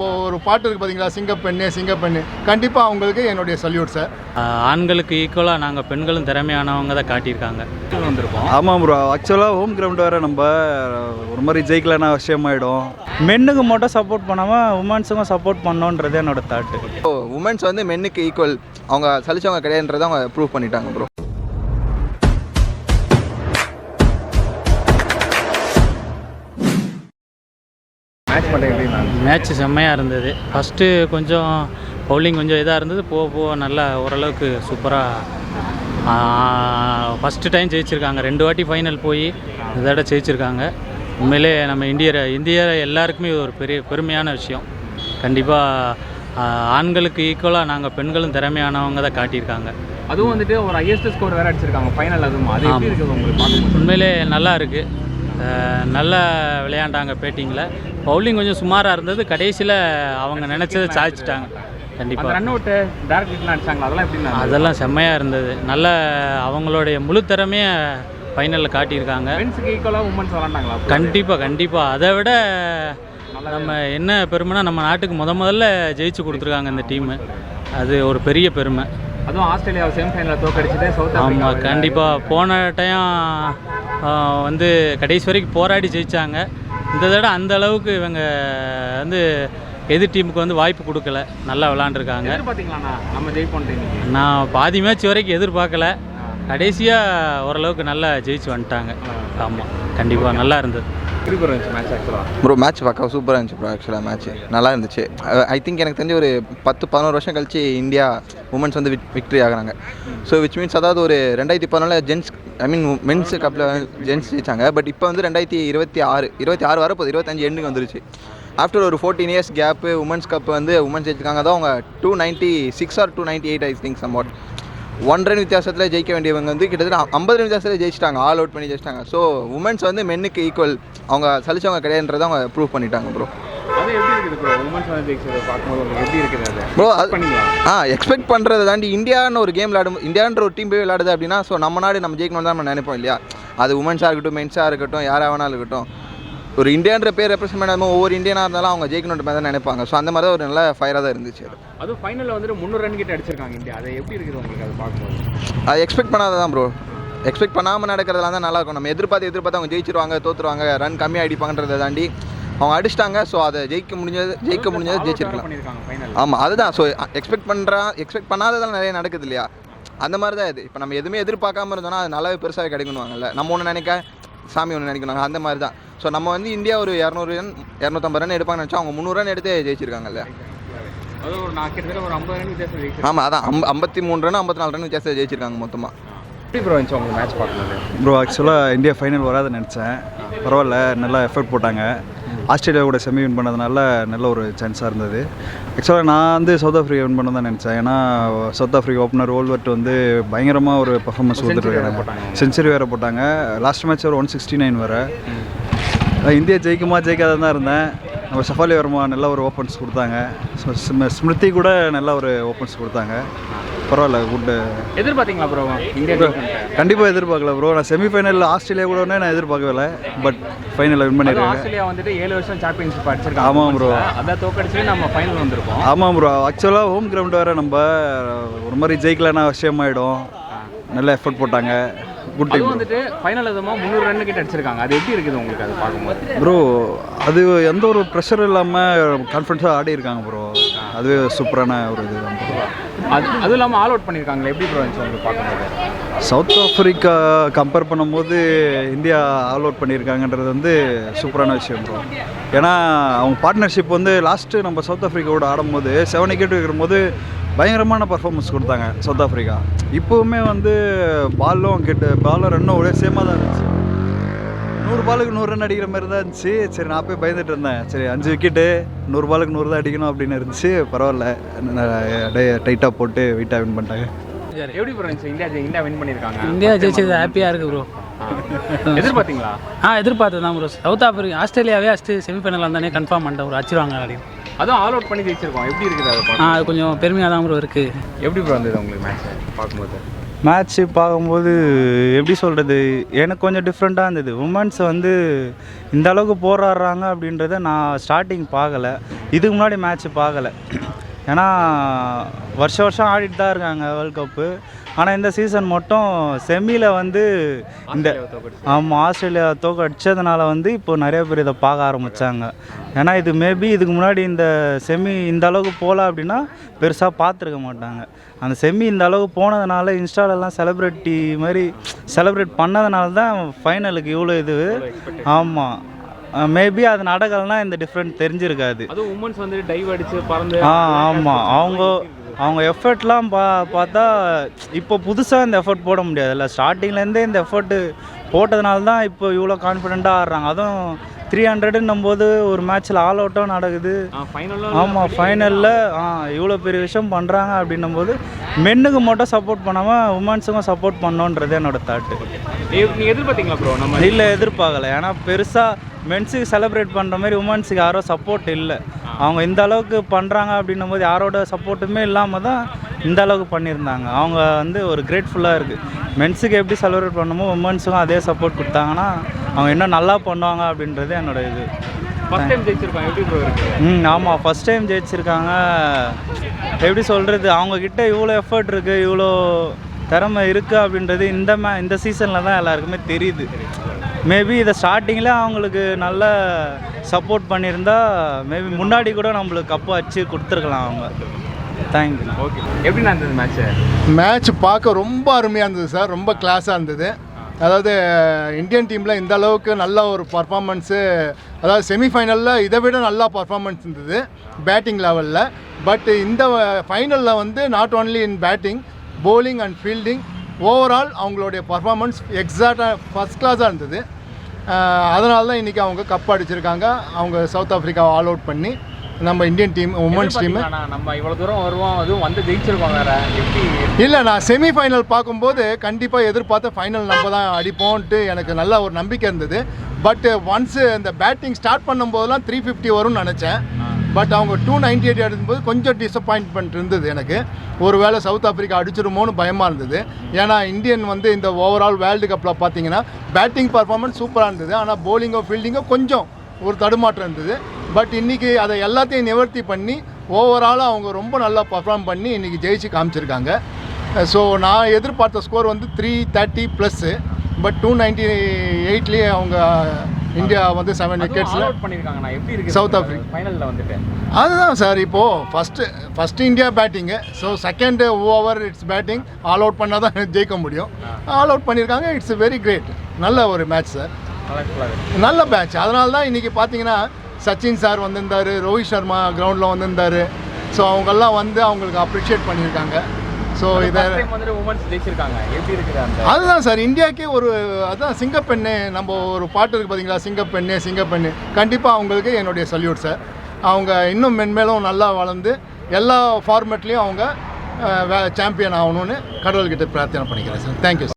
ஒரு பாட்டு இருக்குது பார்த்தீங்களா, சிங்கப்பெண்ணே சிங்கப்பெண்ணு, கண்டிப்பாக அவங்களுக்கு என்னுடைய சல்யூட் சார். ஆண்களுக்கு ஈக்குவலாக நாங்கள் பெண்களும் திறமையானவங்க தான் காட்டியிருக்காங்க வந்திருக்கோம். ஆமாம் ப்ரோ, ஆக்சுவலாக ஹோம் கிரவுண்ட் வேறு நம்ம ஒரு மாதிரி ஜெயிக்கலன்னா விஷயமாயிடும். மென்னுக்கு மட்டும் சப்போர்ட் பண்ணாமல் உமன்ஸுக்கும் சப்போர்ட் பண்ணோன்றது என்னோட தாட்டு. உமன்ஸ் வந்து மென்னுக்கு ஈக்குவல், அவங்க சலிச்சவங்க கிடையாதுன்றதை அவங்க ப்ரூவ் பண்ணிட்டாங்க ப்ரோ. மேட்ச் செம்மையாக இருந்தது. ஃபஸ்ட்டு கொஞ்சம் பவுலிங் கொஞ்சம் இதாக இருந்தது, போக போக நல்லா ஓரளவுக்கு சூப்பராக ஃபஸ்ட்டு டைம் ஜெயிச்சிருக்காங்க. 2 வாட்டி ஃபைனல் போய் இதோட ஜெயிச்சிருக்காங்க. உண்மையிலே நம்ம இந்தியா எல்லாருக்குமே இது ஒரு பெருமையான விஷயம். கண்டிப்பாக ஆண்களுக்கு ஈக்குவலாக நாங்கள் பெண்களும் திறமையானவங்க தான் காட்டியிருக்காங்க. அதுவும் வந்துட்டு ஒரு ஹையஸ்ட் ஸ்கோர் வேறு அடிச்சிருக்காங்க ஃபைனல். அதுவும் அது எப்படி இருக்குது உங்களுக்கு? உண்மையிலே நல்லா இருக்குது. நல்லா விளையாண்டாங்க பேட்டிங்கில். பவுலிங் கொஞ்சம் சுமாராக இருந்தது, கடைசியில் அவங்க நினச்சதை சாதிச்சிட்டாங்க. கண்டிப்பாக ரன் அவுட்டு டேரக்ட் அடிச்சாங்களா, அதெல்லாம் எப்படி? அதெல்லாம் செம்மையாக இருந்தது. நல்ல அவங்களுடைய முழு திறமையை ஃபைனலில் காட்டியிருக்காங்க. மென்ஸுக்கு ஈக்குவலாக உமன்ஸ் விளாண்டாங்களா? கண்டிப்பாக. அதை விட நம்ம என்ன பெருமைனா, நம்ம நாட்டுக்கு முதல்ல ஜெயிச்சு கொடுத்துருக்காங்க இந்த டீமு. அது ஒரு பெரிய பெருமை. அதுவும் ஆஸ்திரேலியாவை செமிஃபைனலில் தோக்கடிச்சிட்டு சவுத் ஆஃப்ரிக்கா. ஆமாம், கண்டிப்பாக. போன டைம் வந்து கடைசி வரைக்கும் போராடி ஜெயித்தாங்க. இந்த தடவை அந்த அளவுக்கு இவங்க வந்து எதிர் டீமுக்கு வந்து வாய்ப்பு கொடுக்கல. நல்லா விளாண்டுருக்காங்க. நம்ம ஜெயிப்போம். நான் பாதி மேட்ச் வரைக்கும் எதிர்பார்க்கல, கடைசியாக ஓரளவுக்கு நல்லா ஜெயிச்சு வந்துட்டாங்க. ஆமாம், கண்டிப்பாக நல்லா இருந்தது. ப்ரோ மேட்ச் பார்க்க சூப்பராக இருந்துச்சு ப்ரோ. ஆக்சுவலாக மேட்ச் நல்லா இருந்துச்சு. ஐ திங்க் எனக்கு தெரிஞ்ச ஒரு 10-11 வருஷம் கழிச்சு இந்தியா உமன்ஸ் வந்து விக்ட்ரி ஆகிறாங்க. ஸோ விச் மீன்ஸ் அதாவது ஒரு 2014 ஜென்ஸ் மென்ஸ் கப்பில் ஜென்ஸ் ஜெயிச்சாங்க. பட் இப்போ வந்து 2026 வரப்போது, 25 எண்டுக்கு வந்துருச்சு. ஆஃப்டர் ஒரு 14 இயர்ஸ் கேப்பு உமன்ஸ் கப் வந்து உமன்ஸ் ஜெயிச்சிருக்காங்க. அதான் அவங்க 296 or 298 I think somewhat. 1 run வித்தியாசத்தில் ஜெயிக்க வேண்டியவங்க வந்து கிட்டத்தட்ட 50 ரன் வித்தியாசத்தில் ஜெயிச்சிட்டாங்க. ஆல் அவுட் பண்ணி ஜெயிச்சிட்டாங்க. ஸோ உமன்ஸ் வந்து மென்னுக்கு ஈக்குவல், அவங்க சலிச்சவங்க கிடையாதுன்றதை அவங்க ப்ரூவ் பண்ணிட்டாங்க ப்ரோ. அது எப்படி இருக்குது ப்ரோ? உமன்ஸ் வந்து ஜெயிச்சதை பார்க்கும்போது உங்களுக்கு எப்படி இருக்குது ப்ரோ? எக்ஸ்பெக்ட் பண்ணுறதை தாண்டி இந்தியான்னு ஒரு கேம் இந்தியான்ற ஒரு டீம் போய் விளையாடுது அப்படின்னா, ஸோ நம்ம நாடு நம்ம ஜெயிக்கணும்னு தான் நம்ம நினைப்போம் இல்லையா? அது உமன்ஸாக இருக்கட்டும், மென்ஸாக இருக்கட்டும், யாராக வேணாலும் இருக்கட்டும். ஒரு இந்தியான்ற பேர் ரெப்ரசென்ட் பண்ணாமல் ஒவ்வொரு இந்தியனாக இருந்தாலும் அவங்க ஜெயிக்கணுன்ற மாதிரி தான் நினைப்பாங்க. ஸோ அந்த மாதிரி தான் ஒரு நல்ல ஃபயராக தான் இருந்துச்சு. அதுவும் ஃபைனலில் வந்துட்டு 300 ரன் கிட்ட அடிச்சிருக்காங்க இந்தியா. அது எப்படி இருக்குது உங்களுக்கு அதை பார்க்கும்போது? அது எக்ஸ்பெக்ட் பண்ணாதான் ப்ரோ. எக்ஸ்பெக்ட் பண்ணாமல் நடக்கிறதுலாம் தான் நல்லாயிருக்கும். நம்ம எதிர்பார்த்து அவங்க ஜெயிச்சிருவாங்க, தோற்றுருவாங்க, ரன் கம்மியாக அடிப்பாங்கன்றதை தாண்டி அவங்க அடிச்சிட்டாங்க. ஸோ அதை ஜெயிக்க முடிஞ்சது ஜெயிச்சிருக்கலாம். ஆமாம், அதுதான். ஸோ எக்ஸ்பெக்ட் பண்ணாததெல்லாம் நிறைய நடக்குது இல்லையா? அந்த மாதிரி தான் இது. இப்போ நம்ம எதுவுமே எதிர்பார்க்காம இருந்தோம்னா அது நல்லாவே பெருசாக கிடைக்கணுவாங்கல்ல. நம்ம ஒன்று நினைக்க, சாமி ஒன்று நினைக்கணும். அந்த மாதிரி தான். ஸோ நம்ம வந்து இந்தியா ஒரு 200 ரன் 250 ரன் எடுப்பாங்கன்னு நினச்சா அவங்க 300 ரன் எடுத்து ஜெயிச்சிருக்காங்கல்ல. ஆமாம், அதான் 53 ரன் 54 ரன் வித்தியாசத்தை ஜெயிச்சிருக்காங்க மொத்தமாக. ப்ரோ ஆக்சுவலாக இந்தியா ஃபைனல் வராதுன்னு நினச்சேன். பரவாயில்ல, நல்லா எஃபர்ட் போட்டாங்க. ஆஸ்திரேலியா கூட செமி வின் பண்ணதுனால நல்ல ஒரு சான்ஸாக இருந்தது. ஆக்சுவலாக நான் வந்து சவுத் ஆஃப்ரிக்கா வின் பண்ண தான் நினச்சேன். ஏன்னா சவுத் ஆஃப்ரிக்கா ஓப்பனர் ஓல்வர்ட் வந்து பயங்கரமாக ஒரு பர்ஃபார்மன்ஸ் கொடுத்துருக்காங்க. செஞ்சுரி வேறு போட்டாங்க. லாஸ்ட் மேட்ச் ஒரு 169 வேறு. இந்தியா ஜெயிக்காதான் தான் இருந்தேன். நம்ம ஷஃபாலி வர்மா நல்ல ஒரு ஓப்பன்ஸ் கொடுத்தாங்க. ஸ்மிருதி கூட நல்ல ஒரு ஓப்பன்ஸ் கொடுத்தாங்க. பரவாயில்ல, குட். எதிர்பார்த்தீங்களா bro India? கண்டிப்பாக எதிர்பார்க்கல ப்ரோ. நான் செமிஃபைனலில் ஆஸ்திரேலியா கூட நான் எதிர்பார்க்கவில்லை. பட் ஃபைனலில் வின் பண்ணியிருக்காங்க. ஆஸ்திரேலியா வந்துட்டு 7 வருஷம் சாம்பியன்ஷிப் அடிச்சிருக்காங்க. ஆமாம் ப்ரோ, அதான் தோக்கடிச்சு நம்ம ஃபைனல் வந்திருக்கோம். ஆமாம் ப்ரோ, ஆக்சுவலாக ஹோம் கிரவுண்ட் வேறு நம்ம ஒரு மாதிரி ஜெயிக்கலன்னா விஷயமாயிடும். நல்ல எஃபர்ட் போட்டாங்க. Good time. வந்துட்டு ஃபைனல் எதுவும் 300 ரன் கிட்ட அடிச்சிருக்காங்க. அது எப்படி இருக்குது உங்களுக்கு அதை பார்க்கும்போது? ப்ரோ அது எந்த ஒரு ப்ரெஷர் இல்லாமல் கான்ஃபிடன்ஸாக ஆடி இருக்காங்க ப்ரோ. அதுவே சூப்பரான ஒரு இது தான் ப்ரோ. அதுவும் இல்லாமல் ஆல் அவுட் பண்ணியிருக்காங்களே, எப்படி ப்ரோ இருந்துச்சு உங்களுக்கு பார்க்கும்போது? சவுத் ஆஃப்ரிக்கா கம்பேர் பண்ணும்போது இந்தியா ஆல் அவுட் பண்ணியிருக்காங்கன்றது வந்து சூப்பரான விஷயம் ப்ரோ. ஏன்னா அவங்க பார்ட்னர்ஷிப் வந்து லாஸ்ட்டு நம்ம சவுத் ஆஃப்ரிக்காவோட ஆடும்போது 7 விக்கெட் இருக்கிறபோது பயங்கரமான பர்ஃபார்மன்ஸ் கொடுத்தாங்க சவுத் ஆஃப்ரிக்கா. இப்போவுமே வந்து பாலும் ரன்னும் ஒரே சேமாக தான் இருந்துச்சு. 100 பாலுக்கு 100 ரன் அடிக்கிற மாதிரி தான் இருந்துச்சு. சரி, நான் போய் பயந்துட்டு இருந்தேன். சரி, 5 விக்கெட்டு 100 பாலுக்கு 100 தான் அடிக்கணும் அப்படின்னு இருந்துச்சு. பரவாயில்ல, டைட்டாக போட்டு வெயிட்டாக வின் பண்ணிட்டாங்க. எப்படி ப்ரோ இருந்துச்சு? இந்தியா வின் பண்ணியிருக்காங்க. இந்தியா ஜெயிச்சது ஹாப்பியாக இருக்குது ப்ரோ. எதிர்பார்த்தீங்களா? எதிர்பார்த்து தான் ப்ரோ. சவுத் ஆஃப்ரிக்கா ஆஸ்திரேலியாவே செமிஃபைனல் வந்தானே கன்ஃபார்ம் பண்ணிட்டேன் ப்ரோ. அடிச்சிருவாங்க அப்படின்னு. அதுவும் ஆல் அவுட் பண்ணி ஜெயிச்சிருக்கோம். எப்படி இருக்குது அதை? அது கொஞ்சம் பெருமையாக தான் ப்ரோ இருக்குது. எப்படி ப்ரோ இருந்தது உங்களுக்கு மேட்ச் பார்க்கும்போது? மேட்ச்சு பார்க்கும்போது எப்படி சொல்கிறது, எனக்கு கொஞ்சம் டிஃப்ரெண்ட்டாக இருந்தது. உமன்ஸ் வந்து இந்த அளவுக்கு போராடுறாங்க அப்படின்றத நான் ஸ்டார்டிங் பார்க்கல. இதுக்கு முன்னாடி மேட்ச் பார்க்கல. ஏன்னா வருஷம் ஆடிட்டு தான் இருக்காங்க வேர்ல்ட் கப்பு. ஆனால் இந்த சீசன் மட்டும் செமியில் வந்து இந்த ஆஸ்திரேலியா தோக்க அடித்ததுனால வந்து இப்போ நிறைய பேர் இதை பார்க்க ஆரம்பித்தாங்க. ஏன்னா இது மேபி இதுக்கு முன்னாடி இந்த செமி இந்த அளவுக்கு போகல அப்படின்னா பெருசாக பார்த்துருக்க மாட்டாங்க. அந்த செமி இந்த அளவுக்கு போனதுனால இன்ஸ்டாலெல்லாம் செலிப்ரிட்டி மாதிரி செலிப்ரேட் பண்ணதுனால தான் ஃபைனலுக்கு இவ்வளோ இது. ஆமாம், மேபி அது நடக்கலைன்னா இந்த டிஃப்ரெண்ட் தெரிஞ்சிருக்காது. அதுவும் உமன்ஸ் வந்து டைவ் அடிச்சு பறந்து ஆமாம், அவங்க எஃபர்ட்லாம் பார்த்தா இப்போ புதுசாக இந்த எஃபர்ட் போட முடியாதுல்ல. ஸ்டார்டிங்லேருந்தே இந்த எஃபர்ட்டு போட்டதுனால தான் இப்போ இவ்வளோ கான்ஃபிடெண்ட்டாக ஆடுறாங்க. அதுவும் 300ன்னும் போது ஒரு மேட்ச்சில் ஆல் அவுட்டும் நடக்குது. ஆமாம், ஃபைனலில் இவ்வளோ பெரிய விஷயம் பண்ணுறாங்க அப்படின்னும் போது மென்னுக்கு மட்டும் சப்போர்ட் பண்ணாமல் உமன்ஸுக்கும் சப்போர்ட் பண்ணோன்றது என்னோட தாட்டு. நீங்கள் எதிர்பார்த்தீங்களா ப்ரோ? நம்ம இல்லை, எதிர்பார்க்கலை. ஏன்னா பெருசாக மென்ஸுக்கு செலிப்ரேட் பண்ணுற மாதிரி உமன்ஸுக்கு யாரோ சப்போர்ட் இல்லை. அவங்க இந்த அளவுக்கு பண்ணுறாங்க அப்படின்னும் போது யாரோட சப்போர்ட்டுமே இல்லாமல் தான் இந்த அளவுக்கு பண்ணியிருந்தாங்க. அவங்க வந்து ஒரு கிரேட்ஃபுல்லாக இருக்குது. மென்ஸுக்கு எப்படி செலிப்ரேட் பண்ணணுமோ உமன்ஸுக்கும் அதே சப்போர்ட் கொடுத்தாங்கன்னா அவங்க இன்னும் நல்லா பண்ணுவாங்க அப்படின்றது என்னோட இது. ஃபர்ஸ்ட் டைம் ஜெயிச்சிருக்காங்க, எப்படி ப்ரோ இருக்கு? ஆமாம், ஃபஸ்ட் டைம் ஜெயிச்சிருக்காங்க. எப்படி சொல்கிறது, அவங்கக்கிட்ட இவ்வளோ எஃபர்ட் இருக்குது, இவ்வளோ திறமை இருக்குது அப்படின்றது இந்த சீசனில் தான் எல்லாருக்குமே தெரியுது. மேபி இதை ஸ்டார்டிங்கில் அவங்களுக்கு நல்ல சப்போர்ட் பண்ணியிருந்தா மேபி முன்னாடி கூட நம்மளுக்கு கப்பு வச்சு கொடுத்துருக்கலாம் அவங்க. தேங்க்யூ. ஓகே, எப்படி நடந்தது மேட்ச் பார்க்க ரொம்ப அருமையாக இருந்தது சார். ரொம்ப கிளாஸாக இருந்தது. அதாவது இந்தியன் டீமில் இந்த அளவுக்கு நல்ல ஒரு பர்ஃபார்மன்ஸு, அதாவது செமிஃபைனலில் இதை விட நல்லா பர்ஃபார்மன்ஸ் இருந்தது பேட்டிங் லெவலில். பட் இந்த ஃபைனலில் வந்து not only in batting, bowling and fielding, overall அவங்களுடைய பர்ஃபார்மன்ஸ் எக்ஸாக்டாக ஃபஸ்ட் கிளாஸாக இருந்தது. அதனால தான் இன்றைக்கி அவங்க கப் அடிச்சிருக்காங்க. அவங்க சவுத் ஆஃப்ரிக்காவை ஆல் அவுட் பண்ணி நம்ம இந்தியன் டீம் உமன்ஸ் டீமு நம்ம இவ்வளோ தூரம் வருவோம், அதுவும் வந்து ஜெயிச்சிருக்கோம் வேறு. எப்படி இல்லை, நான் செமிஃபைனல் பார்க்கும்போது கண்டிப்பாக எதிர்பார்த்த ஃபைனல் நம்ம தான் அடிப்போன்ட்டு எனக்கு நல்ல ஒரு நம்பிக்கை இருந்தது. பட் ஒன்ஸு இந்த பேட்டிங் ஸ்டார்ட் பண்ணும்போதெல்லாம் 350 வரும்னு நினச்சேன். பட் அவங்க 298 எடுக்கும்போது கொஞ்சம் டிசப்பாயின்ட்மெண்ட் இருந்தது எனக்கு. ஒரு வேளை சவுத் ஆஃப்ரிக்கா அடிச்சிருமோன்னு பயமாக இருந்தது. ஏன்னா இந்தியன் வந்து இந்த ஓவரால் வேர்ல்டு கப்பில் பார்த்தீங்கன்னா பேட்டிங் பர்ஃபார்மன்ஸ் சூப்பராக இருந்தது. ஆனால் பவுலிங்கோ ஃபீல்டிங்கோ கொஞ்சம் ஒரு தடுமாற்றம் இருந்தது. பட் இன்றைக்கி அதை எல்லாத்தையும் நிவர்த்தி பண்ணி ஓவராலாக அவங்க ரொம்ப நல்லா பர்ஃபார்ம் பண்ணி இன்றைக்கி ஜெயிச்சு காமிச்சிருக்காங்க. ஸோ நான் எதிர்பார்த்த ஸ்கோர் வந்து 330+. பட் 298லேயே அவங்க இந்தியா வந்து 7 விக்கெட்ஸில் பண்ணியிருக்காங்க. எப்படி இருக்குது சவுத் ஆஃப்ரிக்கா ஃபைனலில் வந்துட்டு? அதுதான் சார், இப்போது ஃபஸ்ட்டு இந்தியா பேட்டிங்கு. So second over it's batting, all out பண்ணால் தான் ஜெயிக்க முடியும். ஆல் அவுட் பண்ணியிருக்காங்க. It's very great. நல்ல ஒரு மேட்ச் சார், நல்ல மேட்ச். அதனால தான் இன்றைக்கி பார்த்தீங்கன்னா சச்சின் சார் வந்திருந்தார், ரோஹித் சர்மா கிரவுண்டில் வந்திருந்தார். ஸோ அவங்கெல்லாம் வந்து அவங்களுக்கு அப்ரிஷியேட் பண்ணியிருக்காங்க. ஸோ இதை உமன்ஸ் ஜெயிச்சிருக்காங்க, எப்படி இருக்குது? அதுதான் சார் இந்தியாவுக்கே ஒரு அதுதான் சிங்கப்பெண்ணு, நம்ம ஒரு பாட்டு இருக்குது பார்த்தீங்களா, சிங்கப்பெண்ணு. கண்டிப்பாக அவங்களுக்கு என்னுடைய சல்யூட் சார். அவங்க இன்னும் மென்மேலும் நல்லா வளர்ந்து எல்லா ஃபார்மேட்லேயும் அவங்க சாம்பியன் ஆகணும்னு கடவுள்கிட்ட பிரார்த்தனை பண்ணிக்கிறேன் சார். தேங்க்யூ.